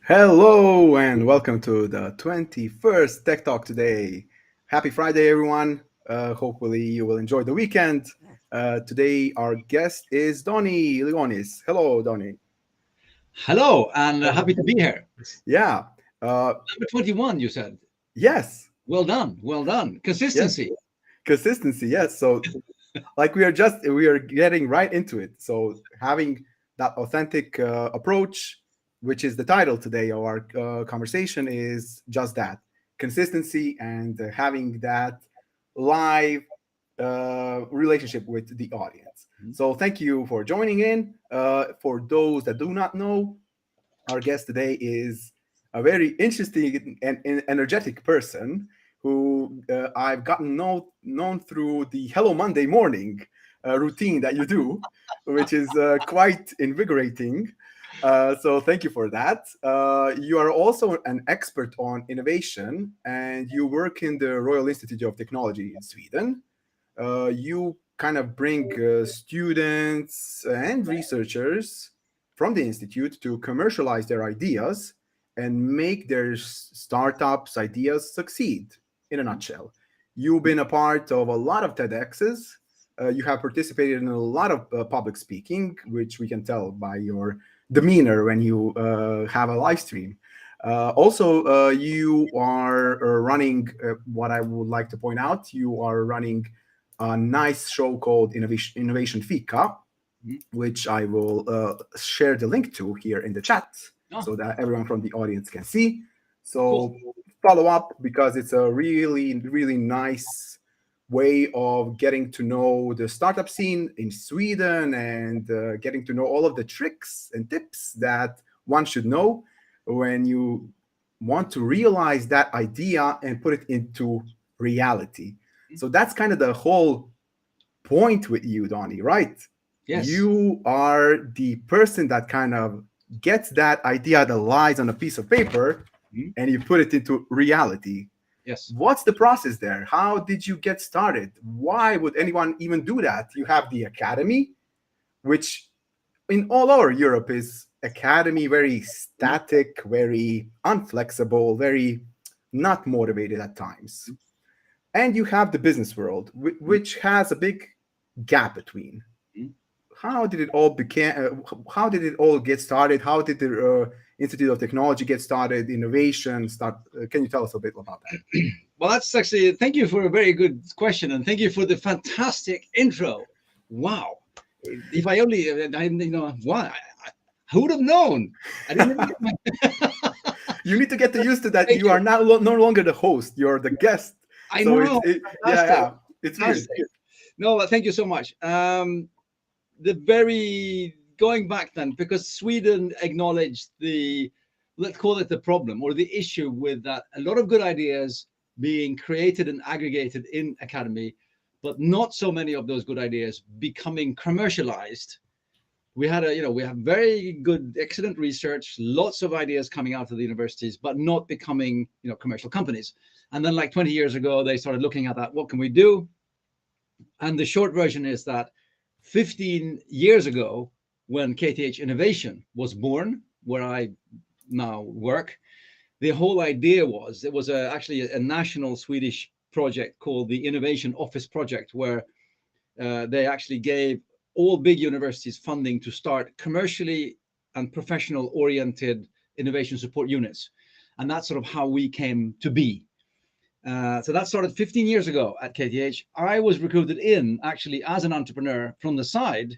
Hello and welcome to the 21st Tech Talk today. Happy Friday, everyone. Hopefully you will enjoy the weekend. Today our guest is Donnie Lygonis. Hello, Donnie. Hello, and happy to be here. Yeah. Number 21, you said. Yes. Well done. Well done. Consistency. Yes. Consistency. Yes. So like we are getting right into it. So having that authentic approach, which is the title today of our conversation, is just that: consistency and having that live relationship with the audience. So thank you for joining in. For those that do not know, our guest today is a very interesting and energetic person who I've gotten known through the Hello Monday morning routine that you do, which is quite invigorating. So thank you for that. You are also an expert on innovation, and you work in the Royal Institute of Technology in Sweden. You kind of bring students and researchers from the institute to commercialize their ideas and make their startups ideas succeed. In a nutshell, you've been a part of a lot of TEDx's. You have participated in a lot of public speaking, which we can tell by your demeanor when you have a live stream. Also, you are running what I would like to point out. You are running a nice show called Innovation Fika, which I will share the link to here in the chat so that everyone from the audience can see. So follow up, because it's a really, really nice way of getting to know the startup scene in Sweden and getting to know all of the tricks and tips that one should know when you want to realize that idea and put it into reality. So that's kind of the whole point with you, Donnie, right? Yes. You are the person that kind of gets that idea that lies on a piece of paper and you put it into reality. Yes. What's the process there? How did you get started? Why would anyone even do that? You have the academy, which in all over Europe is academy, very static, very unflexible, very not motivated at times. And you have the business world, which has a big gap between. How did it all how did it all get started? How did the Institute of Technology get started? Innovation start? Can you tell us a bit about that? Well, that's actually, thank you for a very good question, and thank you for the fantastic intro. Wow. If I only, why? Who would have known? I didn't even get my... You need to get used to that. You are now no longer the host. You're the guest. I know. It's weird. No, thank you so much. Going back then, because Sweden acknowledged let's call it the problem or the issue with that, a lot of good ideas being created and aggregated in academy, but not so many of those good ideas becoming commercialized. We have very good, excellent research, lots of ideas coming out of the universities, but not becoming, commercial companies. And then like 20 years ago, they started looking at that. What can we do? And the short version is that 15 years ago, when KTH Innovation was born, where I now work, the whole idea was, it was actually a national Swedish project called the Innovation Office Project, where they actually gave all big universities funding to start commercially and professional oriented innovation support units. And that's sort of how we came to be. So that started 15 years ago at KTH. I was recruited in actually as an entrepreneur from the side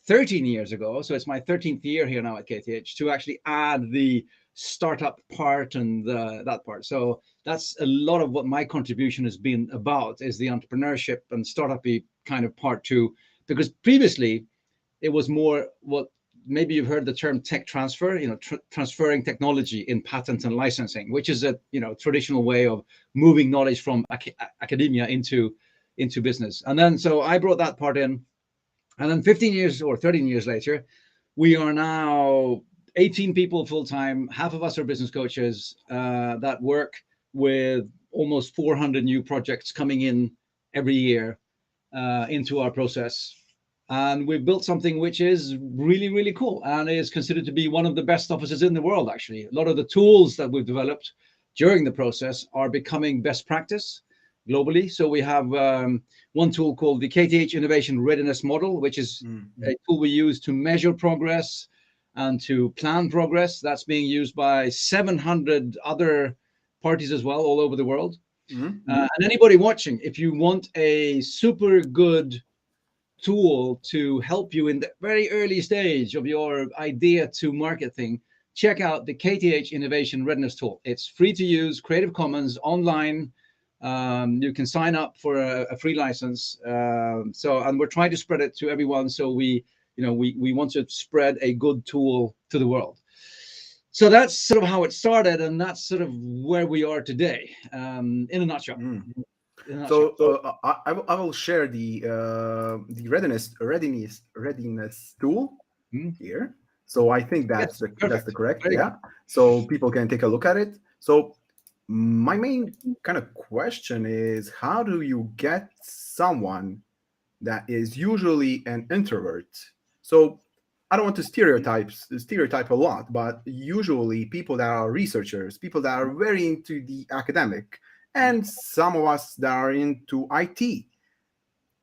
13 years ago. So it's my 13th year here now at KTH to actually add the startup part and that part. So that's a lot of what my contribution has been about, is the entrepreneurship and startup-y kind of part too. Because previously it was more what maybe you've heard the term tech transfer, transferring technology in patent and licensing, which is a traditional way of moving knowledge from academia into business. And then so I brought that part in, And then 15 years or 13 years later, we are now 18 people full time. Half of us are business coaches that work with almost 400 new projects coming in every year into our process. And we've built something which is really, really cool and is considered to be one of the best offices in the world, actually. A lot of the tools that we've developed during the process are becoming best practice globally. So we have one tool called the KTH Innovation Readiness Model, which is a tool we use to measure progress and to plan progress. That's being used by 700 other parties as well, all over the world. And anybody watching, if you want a super good tool to help you in the very early stage of your idea to market thing, check out the KTH Innovation Readiness Tool. It's free to use, Creative Commons, online. You can sign up for a free license. And we're trying to spread it to everyone. So we want to spread a good tool to the world. So that's sort of how it started, and that's sort of where we are today, in a nutshell. So I will share the readiness tool here. So I think that's the correct, yeah. So people can take a look at it. So my main kind of question is, how do you get someone that is usually an introvert? So I don't want to stereotype a lot, but usually people that are researchers, people that are very into the academic, and some of us that are into IT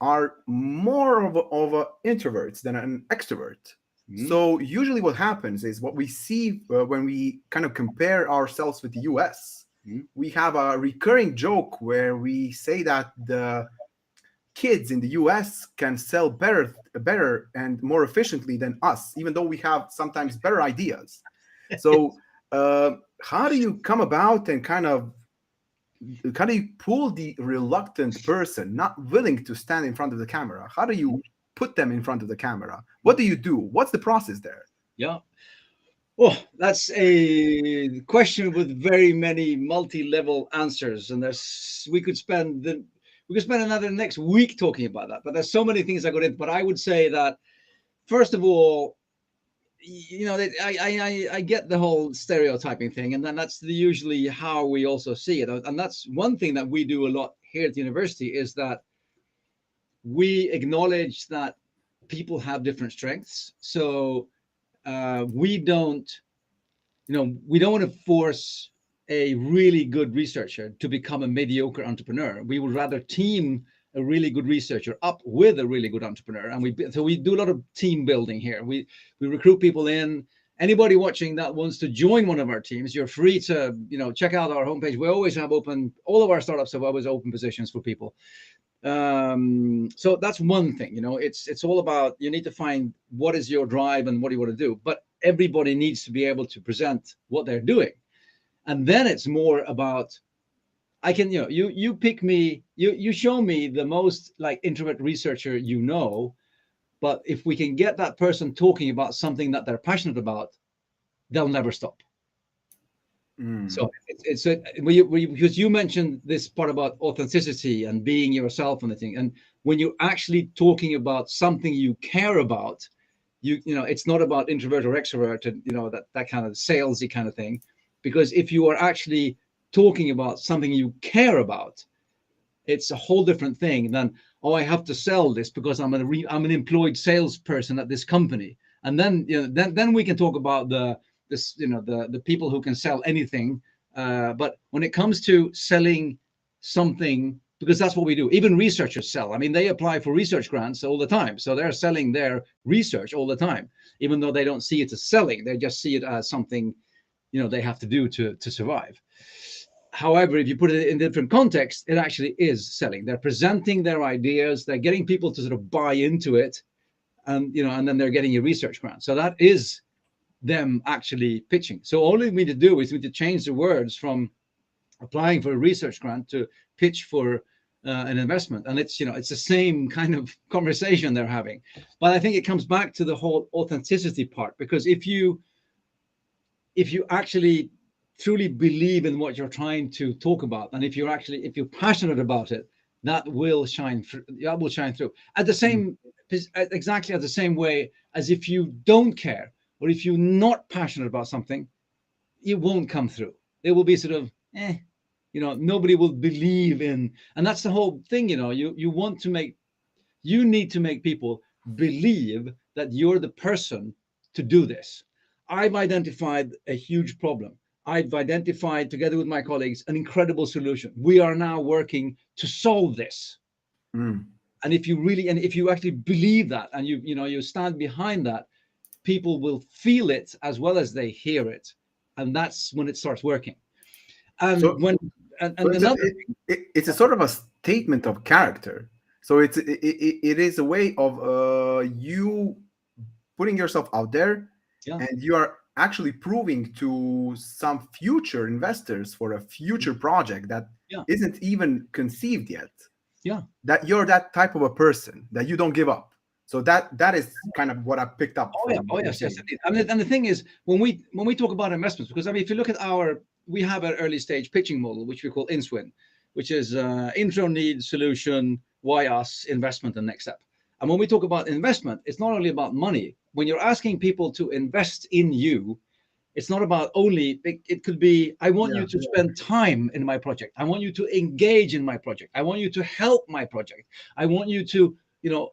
are more of a introverts than an extrovert. So usually what happens is what we see when we kind of compare ourselves with the US. We have a recurring joke where we say that the kids in the US can sell better and more efficiently than us, even though we have sometimes better ideas. So how do you come about and kind of pull the reluctant person, not willing to stand in front of the camera? How do you put them in front of the camera? What do you do? What's the process there? Yeah. Oh, that's a question with very many multi-level answers, and we could spend another next week talking about that. But there's so many things I got into. But I would say that first of all, I get the whole stereotyping thing, and then that's usually how we also see it. And that's one thing that we do a lot here at the university, is that we acknowledge that people have different strengths. So we don't want to force a really good researcher to become a mediocre entrepreneur. We would rather team a really good researcher up with a really good entrepreneur. And we do a lot of team building here. We recruit people in. Anybody watching that wants to join one of our teams, you're free to, check out our homepage. We always have all of our startups have always open positions for people. So that's one thing, it's all about, you need to find what is your drive and what do you want to do. But everybody needs to be able to present what they're doing. And then it's more about, you pick me, you show me the most like introvert researcher, but if we can get that person talking about something that they're passionate about, they'll never stop. So it's because you mentioned this part about authenticity and being yourself and the thing. And when you're actually talking about something you care about, it's not about introvert or extrovert, and that kind of salesy kind of thing. Because if you are actually talking about something you care about, it's a whole different thing than, oh, I have to sell this because I'm an employed salesperson at this company. And then then we can talk about the people who can sell anything. But when it comes to selling something, because that's what we do, even researchers sell. I mean, they apply for research grants all the time. So they're selling their research all the time, even though they don't see it as selling. They just see it as something, they have to do to survive. However, if you put it in different context, it actually is selling. They're presenting their ideas. They're getting people to sort of buy into it. And, and then they're getting a research grant. So that is them actually pitching. So all we need to do is we need to change the words from applying for a research grant to pitch for an investment. And it's the same kind of conversation they're having. But I think it comes back to the whole authenticity part, because if you actually truly believe in what you're trying to talk about, and if you're passionate about it, that will shine through. At the same exactly the same way as if you don't care or if you're not passionate about something, it won't come through. It will be sort of, nobody will believe in, and that's the whole thing. You need to make people believe that you're the person to do this. I've identified a huge problem. I've identified, together with my colleagues, an incredible solution. We are now working to solve this. Mm. And if you actually believe that, and you stand behind that, people will feel it as well as they hear it, and that's when it starts working. And So, when and so another it's a sort of a statement of character. So it is a way of you putting yourself out there, yeah, and you are actually proving to some future investors for a future project that yeah, isn't even conceived yet, yeah. that you're that type of a person, that you don't give up. So that is kind of what I picked up Oh yeah. from Oh what you're yes, yes, saying. indeed. I mean, and the thing is, when we talk about investments, because I mean, if you look at we have an early stage pitching model, which we call INSWIN, which is intro, need, solution, why us, investment, and next step. And when we talk about investment, it's not only about money. When you're asking people to invest in you, it's not about only. It could be, I want you Yeah. to spend time in my project. I want you to engage in my project. I want you to help my project. I want you to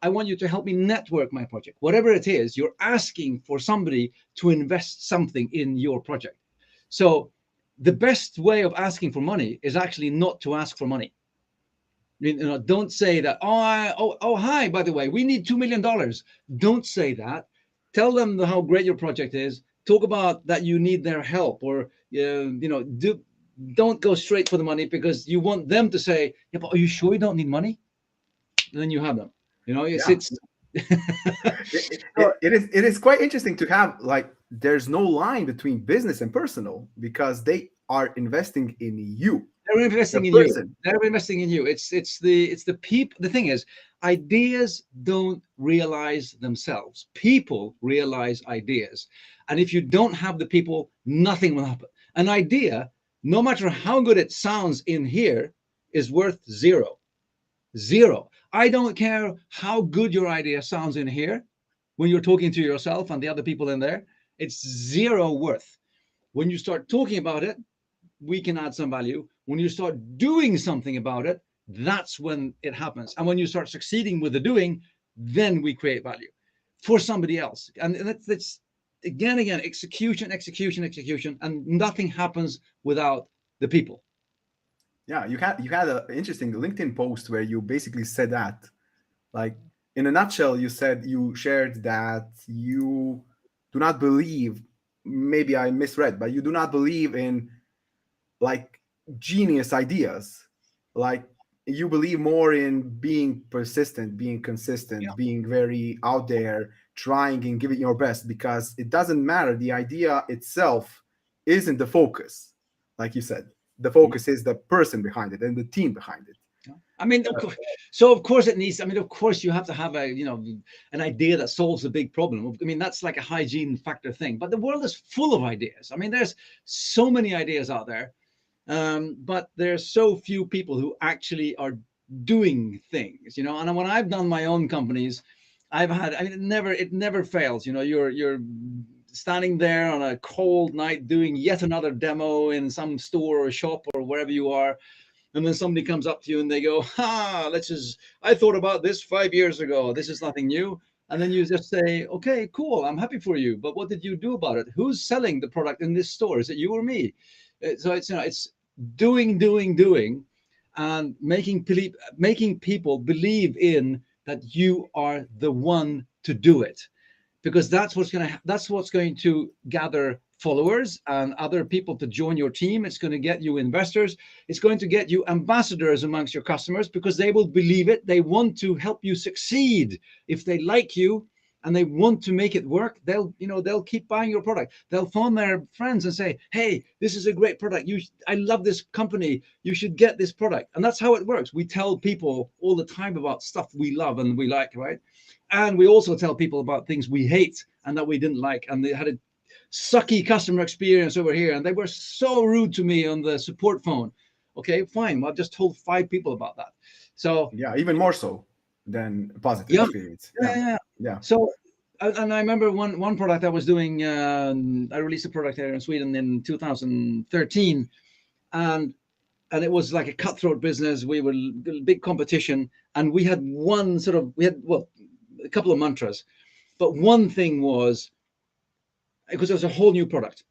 I want you to help me network my project. Whatever it is, you're asking for somebody to invest something in your project. So the best way of asking for money is actually not to ask for money. Don't say that, hi, by the way, we need $2 million. Don't say that. Tell them how great your project is. Talk about that you need their help, or don't go straight for the money, because you want them to say, yeah, but are you sure you don't need money? And then you have them. Yeah. It's It is quite interesting to have, like, there's no line between business and personal, because they are investing in you, they're the investing in you. person. They're investing in you. It's the people. The thing is, ideas don't realize themselves. People realize ideas. And if you don't have the people, nothing will happen. An idea, no matter how good it sounds in here, is worth zero. Zero. I don't care how good your idea sounds in here when you're talking to yourself and the other people in there. It's zero worth. When you start talking about it, we can add some value. When you start doing something about it, that's when it happens. And when you start succeeding with the doing, then we create value for somebody else. And that's again, execution, execution, execution, and nothing happens without the people. Yeah, you had an interesting LinkedIn post where you basically said that, like, in a nutshell, you shared that you do not believe, maybe I misread, but you do not believe in, like, genius ideas. Like, you believe more in being persistent, being Yeah. consistent, being very out there, trying and giving your best, because it doesn't matter. The idea itself isn't the focus, like you said. The focus is the person behind it and the team behind it. I mean, of course it needs. I mean, of course you have to have an idea that solves a big problem. I mean, that's like a hygiene factor thing. But the world is full of ideas. I mean, there's so many ideas out there, but there's so few people who actually are doing things. And when I've done my own companies, I've had. I mean, it never fails. You're standing there on a cold night doing yet another demo in some store or shop or wherever you are, and then somebody comes up to you and they go, I thought about this 5 years ago. This is nothing new. And then you just say, okay, cool. I'm happy for you. But what did you do about it? Who's selling the product in this store? Is it you or me? So it's doing, and making people believe in that you are the one to do it, because that's what's going to gather followers and other people to join your team. It's going to get you investors. It's going to get you ambassadors amongst your customers, because they will believe it. They want to help you succeed. If they like you and they want to make it work, they'll keep buying your product. They'll phone their friends and say, hey, this is a great product. I love this company. You should get this product. And that's how it works. We tell people all the time about stuff we love and we like, right? And we also tell people about things we hate and that we didn't like, and they had a sucky customer experience over here, and they were so rude to me on the support phone. Okay, fine. Well, I've just told 5 people about that. So Yeah, even more so. than a positive Yeah. experience. Yeah. So, and I remember one product I was doing. I released a product here in Sweden in 2013, and it was like a cutthroat business. We were big competition, and we had a couple of mantras, but one thing was, because it was a whole new product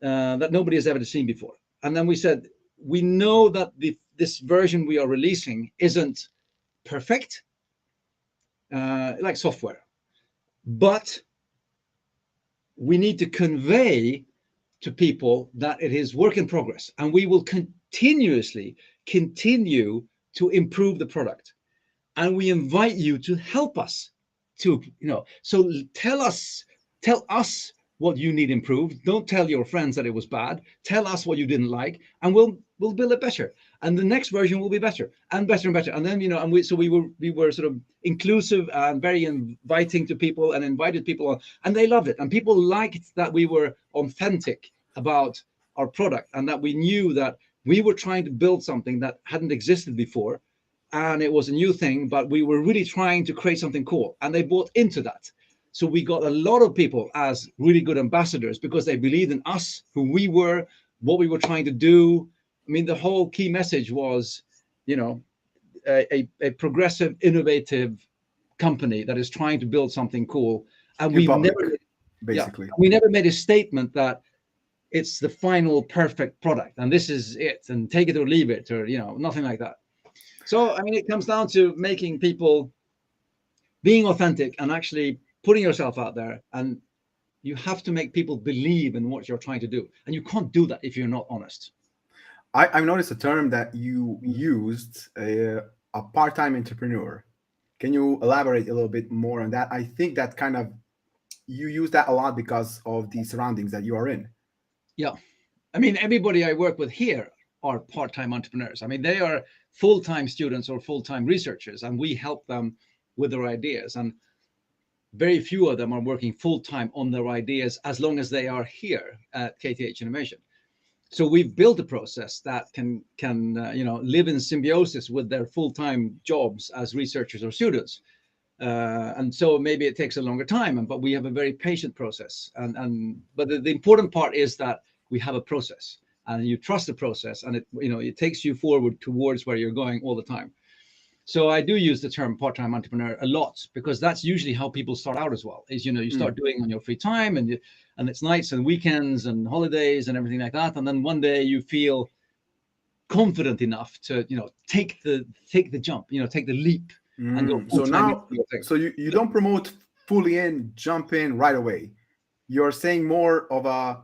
that nobody has ever seen before, and then we said, we know that this version we are releasing isn't perfect, like software, but we need to convey to people that it is work in progress, and we will continuously continue to improve the product, and we invite you to help us to, so tell us what you need improved. Don't tell your friends that it was bad. Tell us what you didn't like, and we'll build it better, and the next version will be better and better and better. And then and we were sort of inclusive and very inviting to people, and invited people on, and they loved it, and people liked that we were authentic about our product, and that we knew that we were trying to build something that hadn't existed before, and it was a new thing, but we were really trying to create something cool, and they bought into that. So we got a lot of people as really good ambassadors because they believed in us, who we were, what we were trying to do. I mean, the whole key message was, a progressive, innovative company that is trying to build something cool. And we never made a statement that it's the final perfect product and this is it and take it or leave it, or nothing like that. So I mean, it comes down to making people being authentic and actually putting yourself out there, and you have to make people believe in what you're trying to do, and you can't do that if you're not honest. I've noticed a term that you used, a part-time entrepreneur. Can you elaborate a little bit more on that? I think that kind of, you use that a lot because of the surroundings that you are in. Yeah. I mean, everybody I work with here are part-time entrepreneurs. I mean, they are full-time students or full-time researchers, and we help them with their ideas. And very few of them are working full-time on their ideas as long as they are here at KTH Innovation. So we've built a process that can live in symbiosis with their full-time jobs as researchers or students. And so maybe it takes a longer time, but we have a very patient process. But the important part is that we have a process, and you trust the process, and it takes you forward towards where you're going all the time. So I do use the term part-time entrepreneur a lot, because that's usually how people start out as well. Is you start doing on your free time, and it's nights and weekends and holidays and everything like that. And then one day you feel confident enough to take the jump, take the leap and go So now, so you don't promote fully in, jump in right away. You're saying more of a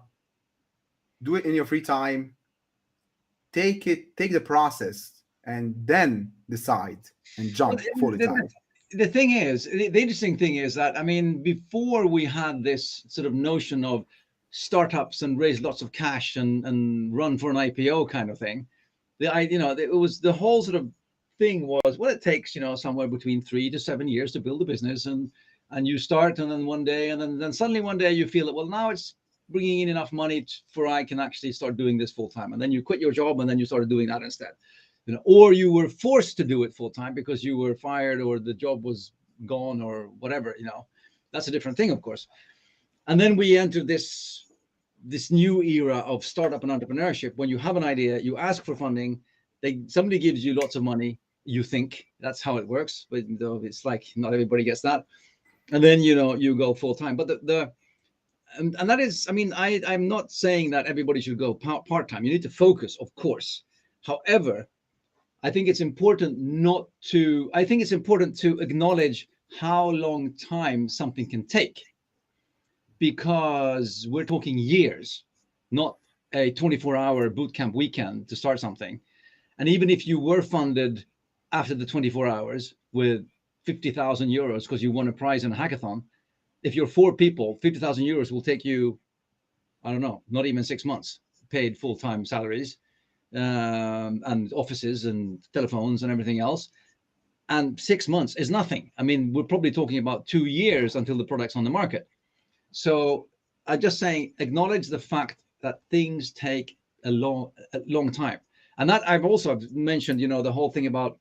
do it in your free time, take the process, and then decide and jump fully time. The thing is, the interesting thing is that, I mean, before we had this sort of notion of startups and raise lots of cash and run for an IPO kind of thing, it was the whole sort of thing was, well, it takes somewhere between 3 to 7 years to build a business, and you start, and then one day, and then suddenly one day you feel that, well, now it's bringing in enough money for I can actually start doing this full time, and then you quit your job and then you started doing that instead. Or you were forced to do it full time because you were fired or the job was gone or whatever. That's a different thing, of course. And then we entered this new era of startup and entrepreneurship. When you have an idea, you ask for funding, somebody gives you lots of money. You think that's how it works, but it's like not everybody gets that. And then you go full time. But and that is, I mean, I'm not saying that everybody should go part time. You need to focus, of course. However, I think it's important to acknowledge how long time something can take, because we're talking years, not a 24-hour bootcamp weekend to start something. And even if you were funded after the 24 hours with 50,000 euros because you won a prize in a hackathon, if you're 4 people, 50,000 euros will take you, I don't know, not even 6 months paid full-time salaries. And offices and telephones and everything else, and 6 months is nothing. I mean, we're probably talking about 2 years until the product's on the market. So I'm just saying, acknowledge the fact that things take a long time. And that I've also mentioned, the whole thing about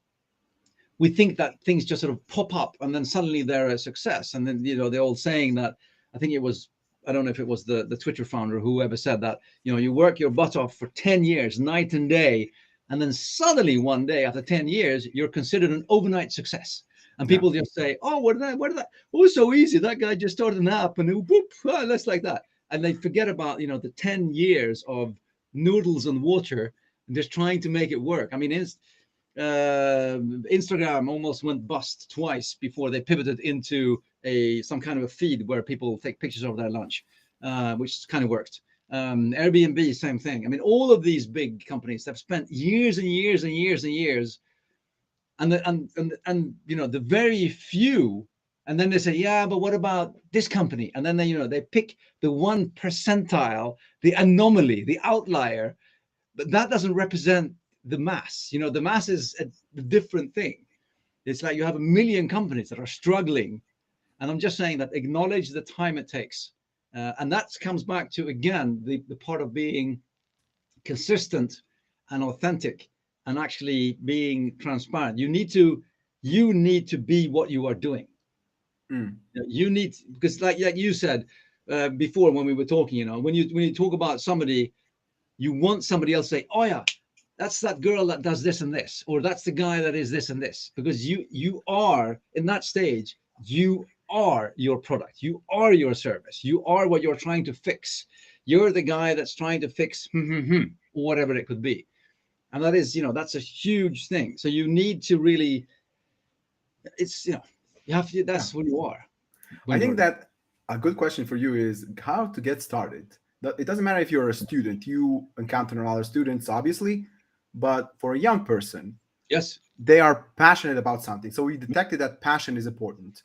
we think that things just sort of pop up and then suddenly they're a success. And then, the old saying that, I think it was, I don't know if it was the Twitter founder, whoever said that, you work your butt off for 10 years, night and day. And then suddenly one day after 10 years, you're considered an overnight success. And people just say, oh, what did that? Oh, it's so easy. That guy just started an app and whoop, that's like that. And they forget about, the 10 years of noodles and water and just trying to make it work. I mean, Instagram almost went bust twice before they pivoted into some kind of a feed where people take pictures of their lunch, which kind of worked. Airbnb, same thing. I mean, all of these big companies have spent years and years and years and years, and the very few, and then they say, yeah, but what about this company? And then they pick the 1%, the anomaly, the outlier, but that doesn't represent the mass. The mass is a different thing. It's like you have a million companies that are struggling, and I'm just saying that acknowledge the time it takes, and that comes back to, again, the part of being consistent and authentic and actually being transparent. You need to be what you are doing. You need, because like you said before when we were talking, when you talk about somebody, you want somebody else to say, oh yeah, that's that girl that does this and this, or that's the guy that is this and this, because you are in that stage, you are your product, you are your service, you are what you're trying to fix. You're the guy that's trying to fix or whatever it could be. And that is, that's a huge thing. So you need to really, it's, you have to, that's who you are. I think that a good question for you is how to get started. It doesn't matter if you're a student, you encounter other students, obviously, but for a young person, yes, they are passionate about something. So we detected that passion is important.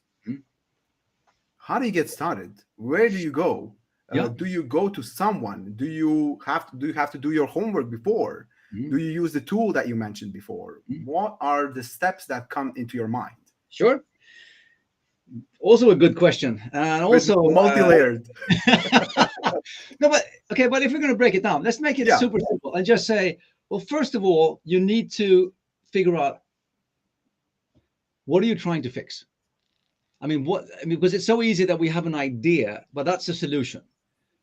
How do you get started? Where do you go? Do you go to someone? Do you have to do your homework before? Do you use the tool that you mentioned before? What are the steps that come into your mind? Sure. Also a good question, and also multi-layered. No, but okay, but if we're going to break it down, let's make it super simple and just say, well, first of all, you need to figure out, what are you trying to fix? Because it's so easy that we have an idea, but that's the solution.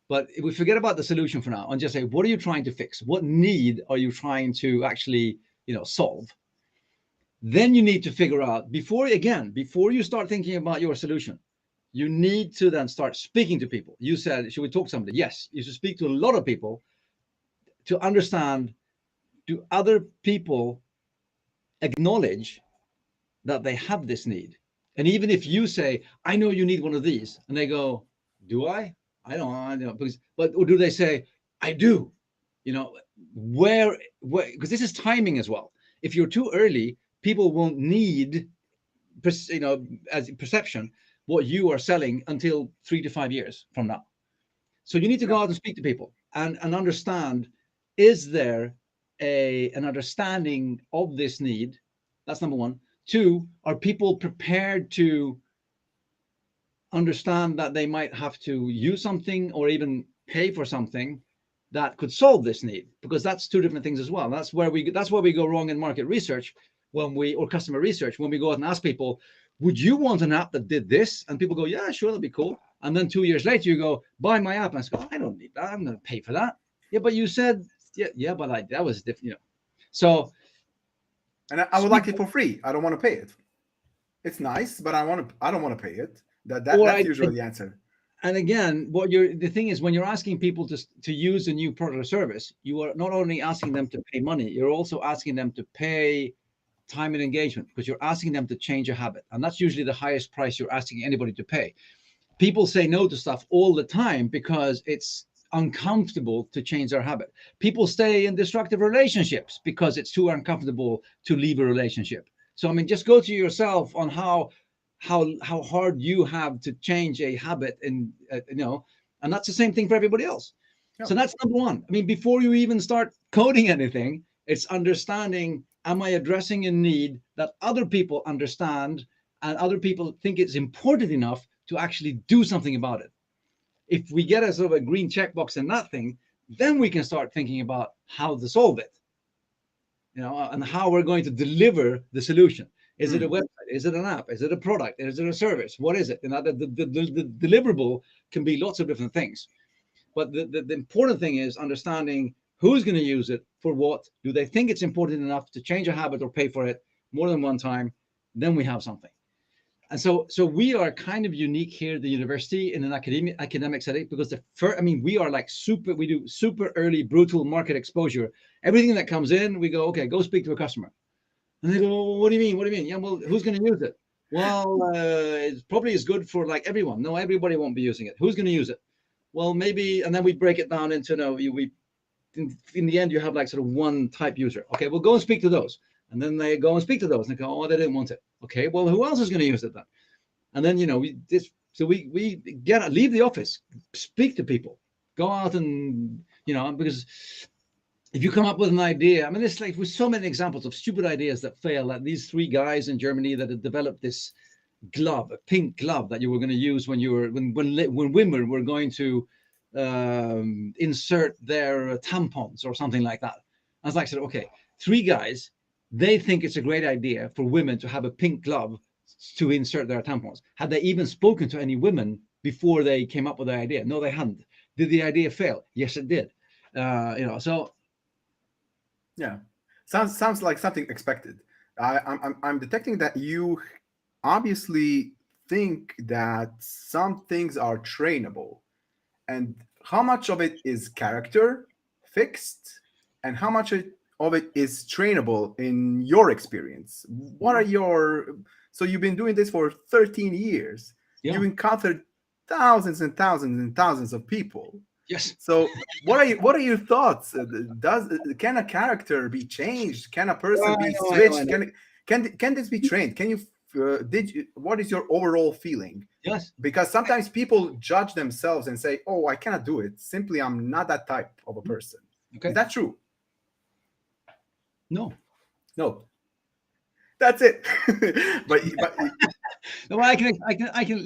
But if we forget about the solution for now and just say, what are you trying to fix? What need are you trying to actually, solve? Then you need to figure out, before you start thinking about your solution, you need to then start speaking to people. You said, should we talk to somebody? Yes, you should speak to a lot of people to understand, do other people acknowledge that they have this need? And even if you say, I know you need one of these, and they go, do I? I don't, or do they say, I do? Where, because this is timing as well. If you're too early, people won't need, as perception, what you are selling until 3 to 5 years from now. So you need to go out and speak to people and understand, is there an understanding of this need? That's number one. Two, are people prepared to understand that they might have to use something or even pay for something that could solve this need? Because that's two different things as well. That's where we go wrong in market research or customer research, when we go out and ask people, would you want an app that did this? And people go, yeah, sure, that'd be cool. And then 2 years later, you go, buy my app. And I go, I don't need that. I'm going to pay for that. Yeah, but you said, but that was different, So. And I would like it for free. I don't want to pay it. It's nice, but I don't want to pay it. That's usually the answer. And again, the thing is, when you're asking people to use a new product or service, you are not only asking them to pay money, you're also asking them to pay time and engagement, because you're asking them to change a habit. And that's usually the highest price you're asking anybody to pay. People say no to stuff all the time because it's uncomfortable to change their habit. People stay in destructive relationships because it's too uncomfortable to leave a relationship. So, just go to yourself on how hard you have to change a habit, and and that's the same thing for everybody else. Yeah. So that's number one. Before you even start coding anything, it's understanding, am I addressing a need that other people understand and other people think it's important enough to actually do something about it? If we get a sort of a green checkbox in that thing, then we can start thinking about how to solve it, and how we're going to deliver the solution. Is it a website? Is it an app? Is it a product? Is it a service? What is it? The deliverable can be lots of different things. But the important thing is understanding who's going to use it for what. Do they think it's important enough to change a habit or pay for it more than one time? Then we have something. And so we are kind of unique here at the university in an academic setting, because we are like we do super early, brutal market exposure. Everything that comes in, we go, okay, go speak to a customer. And they go, well, what do you mean? What do you mean? Yeah, well, who's going to use it? Well, it probably is good for like everyone. No, everybody won't be using it. Who's going to use it? Well, maybe, and then we break it down into, in the end, you have like sort of one type user. Okay, well, go and speak to those. And then they go and speak to those and they go, oh, they didn't want it. Okay, well, who else is going to use it then? And then, we leave the office, speak to people, go out and, because if you come up with an idea, I mean, it's like with so many examples of stupid ideas that fail, like these 3 guys in Germany that had developed this glove, a pink glove that you were going to use when women were going to insert their tampons or something like that. I was like, okay, 3 guys, they think it's a great idea for women to have a pink glove to insert their tampons. Had they even spoken to any women before they came up with the idea? No, they hadn't. Did the idea fail? Yes, it did. So yeah, sounds like something expected. I'm detecting that you obviously think that some things are trainable, and how much of it is character fixed, and how much of it is trainable in your experience. What are so you've been doing this for 13 years. Yeah. You've encountered thousands and thousands and thousands of people. Yes. So what are your thoughts? Can a character be changed? Can a person be switched? Can this be trained? Can you what is your overall feeling? Yes. Because sometimes people judge themselves and say, oh, I cannot do it. Simply, I'm not that type of a person. Okay. Is that true? No. That's it. but no, I can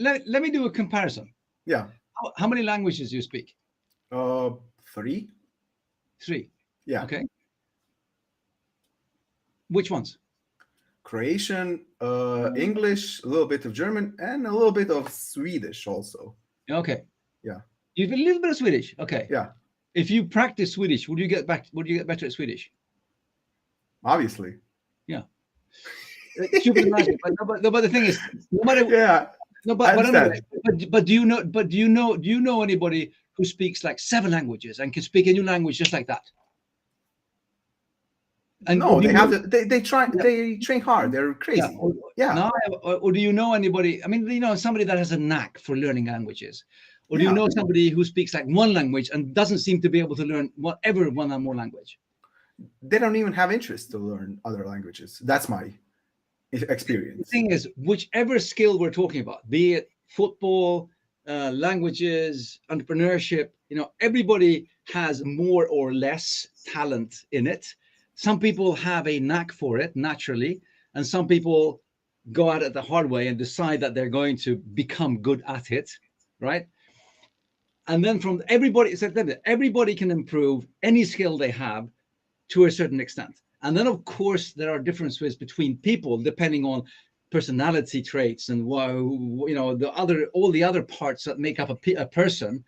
let me do a comparison. Yeah. How many languages do you speak? 3. 3. Yeah. Okay. Which ones? Croatian, English, a little bit of German, and a little bit of Swedish also. Okay. Yeah. You've a little bit of Swedish. Okay. Yeah. If you practice Swedish, would you get better at Swedish? Obviously. Yeah. Stupid magic, but the thing is, no matter. Yeah. No, but do you know anybody who speaks like 7 languages and can speak a new language just like that? And no, they train hard. They're crazy. Yeah. No, or do you know anybody? I mean, somebody that has a knack for learning languages, or do you know somebody who speaks like 1 language and doesn't seem to be able to learn one or more language? They don't even have interest to learn other languages. That's my experience. The thing is, whichever skill we're talking about, be it football, languages, entrepreneurship, everybody has more or less talent in it. Some people have a knack for it naturally, and some people go at it the hard way and decide that they're going to become good at it, right? And then from everybody can improve any skill they have to a certain extent. And then, of course, there are differences between people depending on personality traits and all the other parts that make up a person.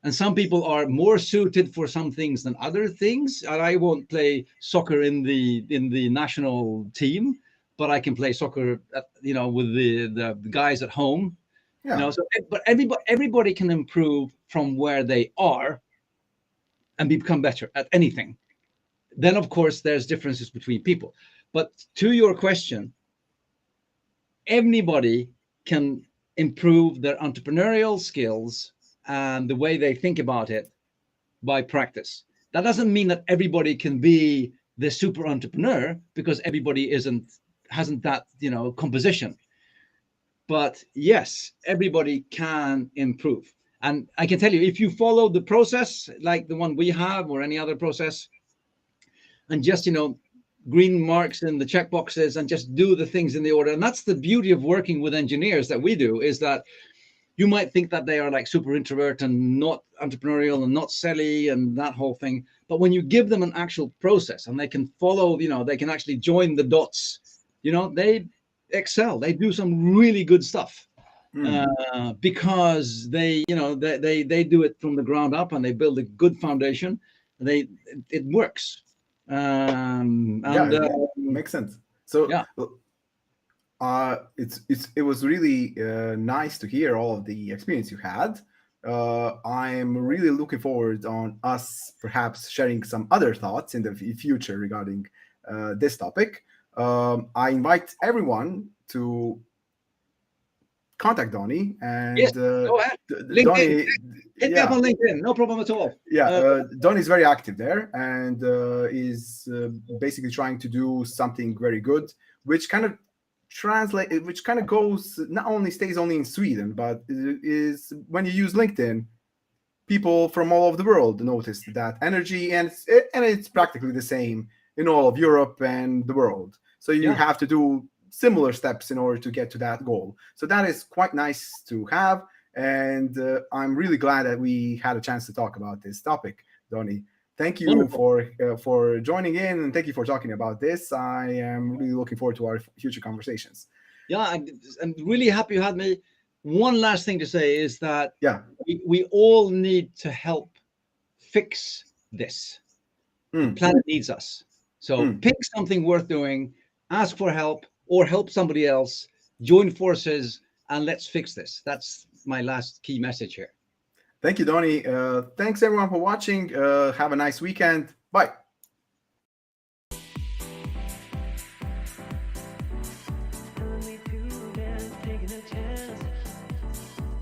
And some people are more suited for some things than other things. And I won't play soccer in the national team, but I can play soccer, with the guys at home. Yeah. But everybody can improve from where they are and become better at anything. Then, of course, there's differences between people. But to your question, anybody can improve their entrepreneurial skills and the way they think about it by practice. That doesn't mean that everybody can be the super entrepreneur, because everybody hasn't that, composition. But yes, everybody can improve. And I can tell you, if you follow the process like the one we have or any other process, and just, green marks in the check boxes and just do the things in the order. And that's the beauty of working with engineers that we do, is that you might think that they are like super introvert and not entrepreneurial and not selly and that whole thing. But when you give them an actual process and they can follow, they can actually join the dots, excel. They do some really good stuff. Mm. Because they, they do it from the ground up, and they build a good foundation. It works. Yeah, it makes sense. So Yeah, it was really nice to hear all of the experience you had. I'm really looking forward on us perhaps sharing some other thoughts in the future regarding this topic. I invite everyone to contact Donnie, yes, and go ahead. LinkedIn, Donnie, hit me up yeah, on LinkedIn, no problem at all. yeah, Donnie is very active there, and is basically trying to do something very good, which kind of which kind of goes, not only stays only in Sweden, but is when you use LinkedIn, people from all over the world notice that energy, and it's practically the same in all of Europe and the world. So you Yeah, have to do similar steps in order to get to that goal. So that is quite nice to have, and I'm really glad that we had a chance to talk about this topic, Donnie. Thank you wonderful. for joining in, and thank you for talking about this. I am really looking forward to our future conversations. Yeah, I'm really happy you had me. One last thing to say is that Yeah. we all need to help fix this. The Mm, planet needs us. So mm. pick something worth doing, ask for help, or help somebody else, join forces, and let's fix this. That's my last key message here. Thank you, Donnie. Thanks everyone for watching. Have a nice weekend. Bye.